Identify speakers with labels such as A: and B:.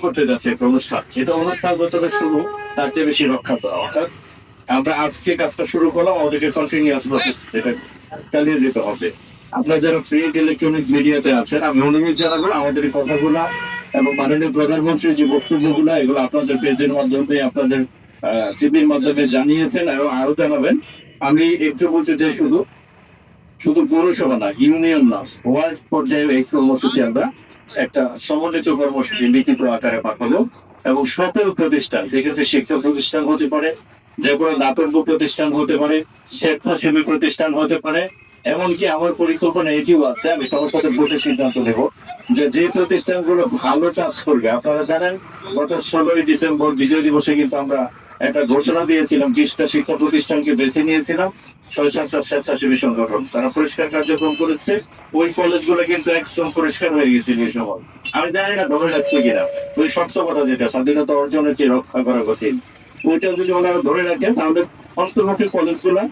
A: করতে যাচ্ছে একটা অনুষ্ঠান, সেটা অনুষ্ঠান যতটা শুরু তার চেয়ে বেশি রক্ষা করা। অর্থাৎ আমরা আজকে কাজটা শুরু করলাম, আমাদেরকে কন্টিনিউয়াস প্রসেস এটা চালিয়ে যেতে হবে। আপনারা যারা প্রিন্ট ইলেকট্রনিক মিডিয়াতে আছেন, আমি অনুরোধ জানাবো আমাদের এই কথাগুলা এবং মাননীয় প্রধানমন্ত্রীর যে বক্তব্যগুলো এগুলো আপনাদের পেজের মাধ্যমে, আপনাদের টিভির মাধ্যমে জানিয়েছেন এবং আরো জানাবেন। আমি একটু বলতে চাই, শুধু শুধু পৌরসভা না, ইউনিয়ন না, ওয়ার্ড পর্যায়ে এই কর্মসূচি আমরা একটা সমন্বিত কর্মসূচি লিখিত আকারে পাঠাবো এবং সকল প্রতিষ্ঠান, ঠিক আছে, শিক্ষা প্রতিষ্ঠান হতে পারে, যে কোনো দাতব্য প্রতিষ্ঠান হতে পারে, স্বেচ্ছাসেবী প্রতিষ্ঠান হতে পারে, এমনকি আমার পরিকল্পনা এটিও আছে, আমি সবার সাথে ভোটে সিদ্ধান্ত নেব যে যে প্রতিষ্ঠানগুলো ভালো কাজ করবে। আপনারা জানেন গত 16ই ডিসেম্বর বিজয় দিবসে কিন্তু আমরা একটা ঘোষণা দিয়েছিলাম, 30টা শিক্ষা প্রতিষ্ঠানকে বেছে নিয়েছিলাম, 6-7টা স্বেচ্ছাসেবী সংগঠন, তারা পরিষ্কার কার্যক্রম করেছে। ওই কলেজগুলো কিন্তু একদম পরিষ্কার হয়ে গেছিল এই সময়। আমি জানি না ধরে রাখছে কিনা, ওই শক্ত কথা যেটা স্বাধীনতা অর্জনের যে রক্ষা করা কঠিন, ওইটা যদি ওনারা ধরে রাখেন তাহলে অন্তর্ভুক্ত কলেজগুলা